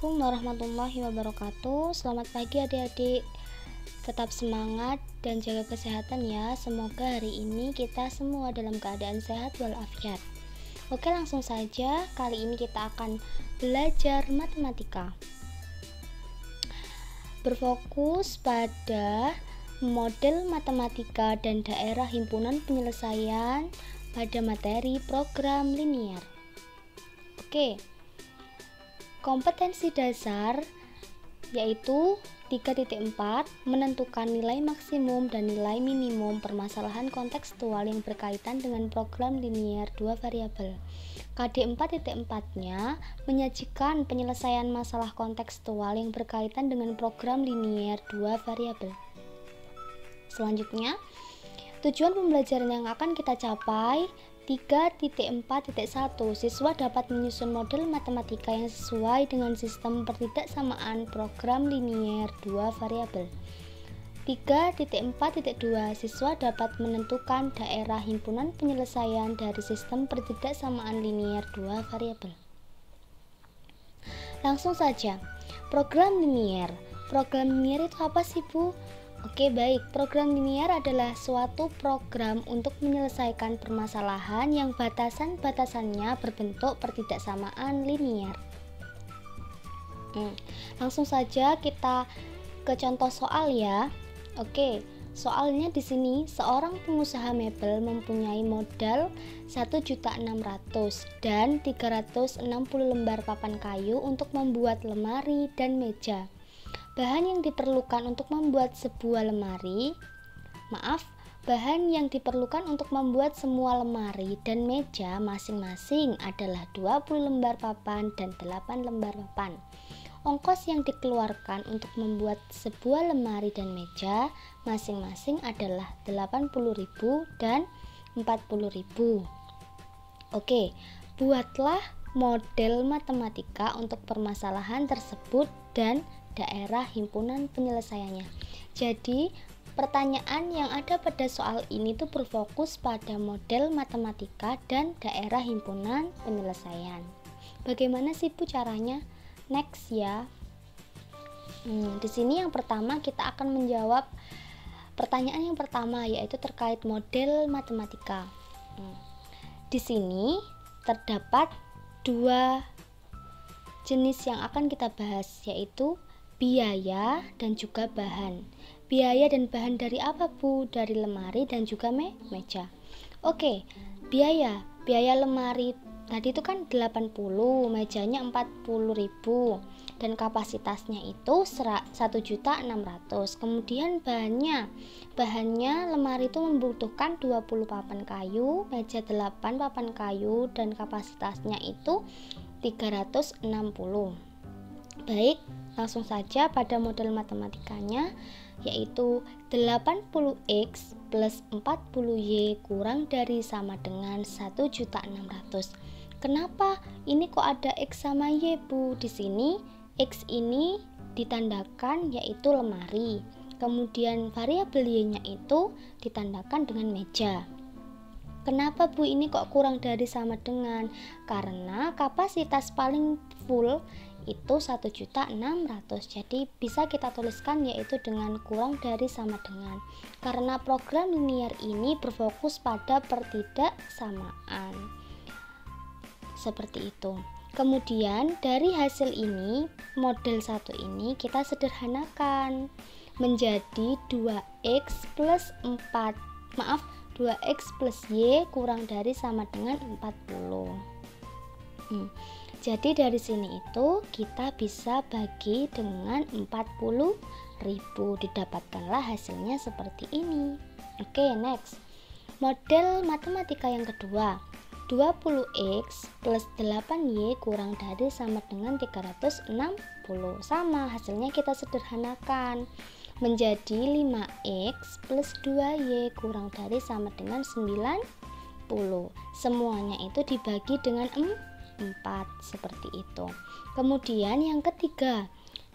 Assalamualaikum warahmatullahi wabarakatuh. Selamat pagi adik-adik. Tetap semangat dan jaga kesehatan ya. Semoga hari ini kita semua dalam keadaan sehat walafiat. Oke, langsung saja. Kali ini kita akan belajar matematika. Berfokus pada model matematika dan daerah himpunan penyelesaian pada materi program linier. Oke. Kompetensi dasar yaitu 3.4 menentukan nilai maksimum dan nilai minimum permasalahan kontekstual yang berkaitan dengan program linier 2 variabel. KD 4.4-nya menyajikan penyelesaian masalah kontekstual yang berkaitan dengan program linier 2 variabel. Selanjutnya, tujuan pembelajaran yang akan kita capai 3.4.1 siswa dapat menyusun model matematika yang sesuai dengan sistem pertidaksamaan program linier 2 variabel. 3.4.2 siswa dapat menentukan daerah himpunan penyelesaian dari sistem pertidaksamaan linier 2 variabel. Langsung saja, program linier. Program linier itu apa sih, Bu? Oke, baik. Program linier adalah suatu program untuk menyelesaikan permasalahan yang batasan-batasannya berbentuk pertidaksamaan linier. Langsung saja kita ke contoh soal ya. Oke, soalnya di sini seorang pengusaha mebel mempunyai modal 1.600.000 dan 360 lembar papan kayu untuk membuat lemari dan meja. Bahan yang diperlukan untuk membuat semua lemari dan meja masing-masing adalah 20 lembar papan dan 8 lembar papan. Ongkos yang dikeluarkan untuk membuat sebuah lemari dan meja masing-masing adalah 80.000 dan 40.000. Oke, buatlah model matematika untuk permasalahan tersebut dan daerah himpunan penyelesaiannya. Jadi, pertanyaan yang ada pada soal ini tuh berfokus pada model matematika dan daerah himpunan penyelesaian. Bagaimana sih Bu caranya? Next ya. Di sini yang pertama kita akan menjawab pertanyaan yang pertama, yaitu terkait model matematika. Di sini terdapat dua jenis yang akan kita bahas, yaitu biaya dan juga bahan. Biaya dan bahan dari apa, Bu? Dari lemari dan juga meja. Oke, biaya lemari tadi itu kan 80, mejanya 40.000 dan kapasitasnya itu 1.600.000. Kemudian bahannya lemari itu membutuhkan 20 papan kayu, meja 8 papan kayu dan kapasitasnya itu 360. Baik, langsung saja pada model matematikanya, yaitu 80x plus 40y kurang dari sama dengan 1.600.000. Kenapa ini kok ada x sama y, Bu? Di sini x ini ditandakan yaitu lemari, kemudian variabel y-nya itu ditandakan dengan meja. Kenapa, Bu, ini kok kurang dari sama dengan? Karena kapasitas paling full itu 1.600.000. Jadi bisa kita tuliskan yaitu dengan kurang dari sama dengan. Karena program linier ini berfokus pada pertidaksamaan. Seperti itu. Kemudian dari hasil ini, model 1 ini kita sederhanakan menjadi 2x plus y kurang dari sama dengan 40. Jadi dari sini itu kita bisa bagi dengan 40.000, didapatkanlah hasilnya seperti ini. Oke, next. Model matematika yang kedua, 20x plus 8y kurang dari sama dengan 360. Sama, hasilnya kita sederhanakan menjadi 5x plus 2y kurang dari sama dengan 90. Semuanya itu dibagi dengan 4 seperti itu. Kemudian yang ketiga,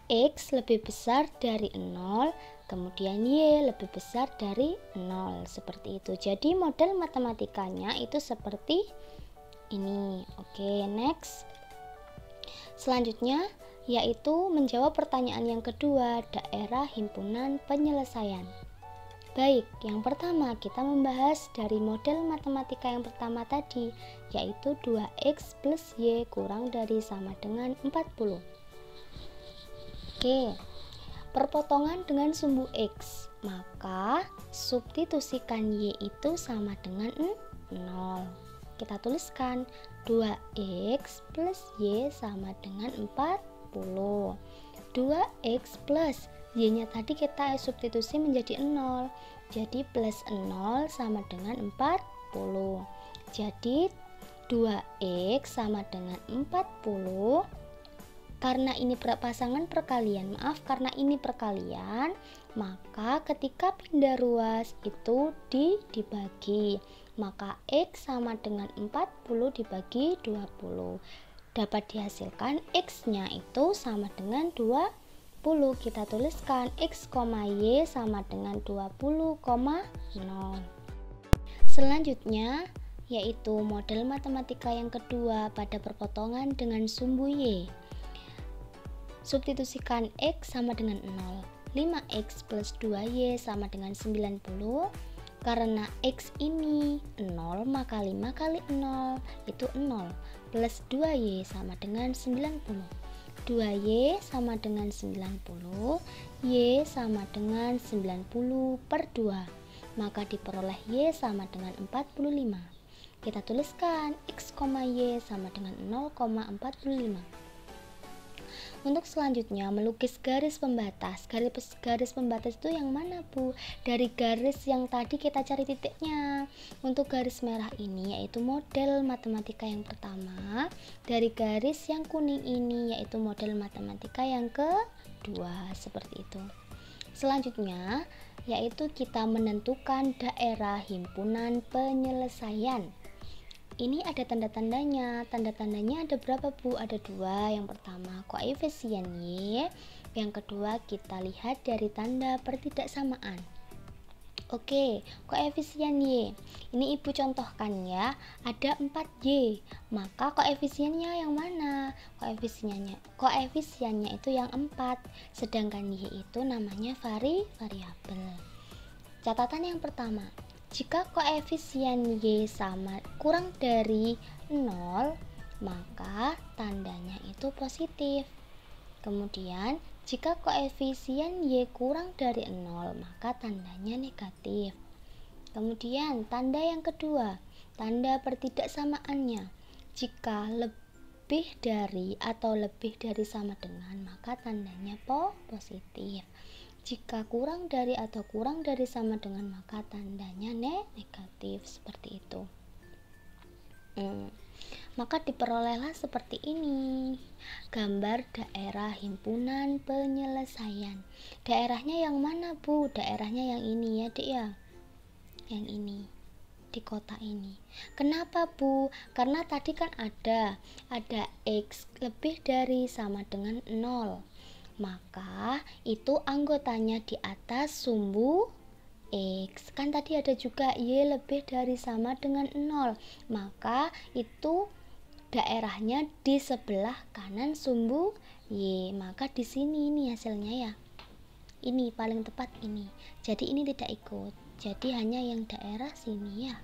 x lebih besar dari 0, kemudian y lebih besar dari 0 seperti itu. Jadi model matematikanya itu seperti ini. Oke, next. Selanjutnya yaitu menjawab pertanyaan yang kedua, daerah himpunan penyelesaian. Baik, yang pertama kita membahas dari model matematika yang pertama tadi, yaitu 2x plus y kurang dari sama dengan 40. Oke, perpotongan dengan sumbu x, maka substitusikan y itu sama dengan 0. Kita tuliskan 2x plus y sama dengan 40. 2x plus y-nya tadi kita substitusi menjadi 0. Jadi plus 0 sama dengan 40. Jadi 2x sama dengan 40. Karena ini karena ini perkalian, maka ketika pindah ruas itu dibagi. Maka x sama dengan 40 dibagi 20. Dapat dihasilkan x-nya itu sama dengan 20. Kita tuliskan x, y sama dengan 20,0. Selanjutnya yaitu model matematika yang kedua pada perpotongan dengan sumbu y. Substitusikan x sama dengan 0. 5x plus 2y sama dengan 90. Karena x ini 0, maka 5 kali 0 itu 0. Plus 2y sama dengan 90. 2y sama dengan 90. Y sama dengan 90 per 2. Maka diperoleh y sama dengan 45. Kita tuliskan x, y sama dengan 0,45. Untuk selanjutnya melukis garis pembatas. Garis pembatas itu yang mana, Bu? Dari garis yang tadi kita cari titiknya. Untuk garis merah ini yaitu model matematika yang pertama. Dari garis yang kuning ini yaitu model matematika yang kedua, seperti itu. Selanjutnya yaitu kita menentukan daerah himpunan penyelesaian. Ini ada tanda-tandanya. Tanda-tandanya ada berapa, Bu? Ada 2. Yang pertama koefisien y, yang kedua kita lihat dari tanda pertidaksamaan. Oke, koefisien y ini Ibu contohkan ya, ada 4y, maka koefisiennya yang mana? Koefisiennya itu yang 4, sedangkan y itu namanya variabel. Catatan yang pertama, jika koefisien y sama kurang dari 0, maka tandanya itu positif. Kemudian, jika koefisien y kurang dari 0, maka tandanya negatif. Kemudian, tanda yang kedua, tanda pertidaksamaannya. Jika lebih dari atau lebih dari sama dengan, maka tandanya positif. Jika kurang dari atau kurang dari sama dengan, maka tandanya negatif, seperti itu. Maka diperolehlah seperti ini gambar daerah himpunan penyelesaian. Daerahnya yang mana, Bu? Daerahnya yang ini ya, Dek ya. Yang ini, di kota ini. Kenapa, Bu? Karena tadi kan ada x lebih dari sama dengan 0. Maka itu anggotanya di atas sumbu x. Kan tadi ada juga y lebih dari sama dengan 0. Maka itu daerahnya di sebelah kanan sumbu y. Maka di sini ini hasilnya ya. Ini paling tepat ini. Jadi ini tidak ikut. Jadi hanya yang daerah sini ya.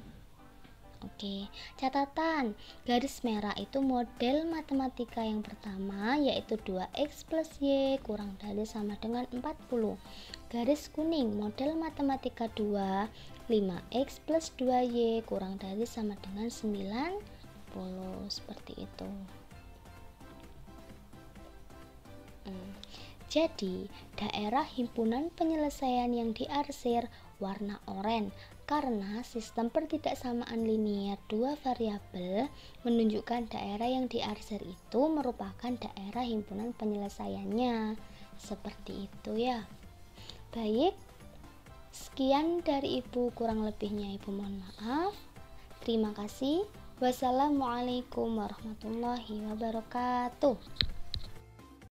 Oke, catatan garis merah itu model matematika yang pertama yaitu 2x plus y kurang dari sama dengan 40. Garis kuning model matematika 2, 5x plus 2y kurang dari sama dengan 90, seperti itu. Jadi, daerah himpunan penyelesaian yang diarsir warna oranye karena sistem pertidaksamaan linier dua variabel menunjukkan daerah yang diarsir itu merupakan daerah himpunan penyelesaiannya. Seperti itu ya. Baik, sekian dari Ibu, kurang lebihnya Ibu mohon maaf. Terima kasih. Wassalamualaikum warahmatullahi wabarakatuh.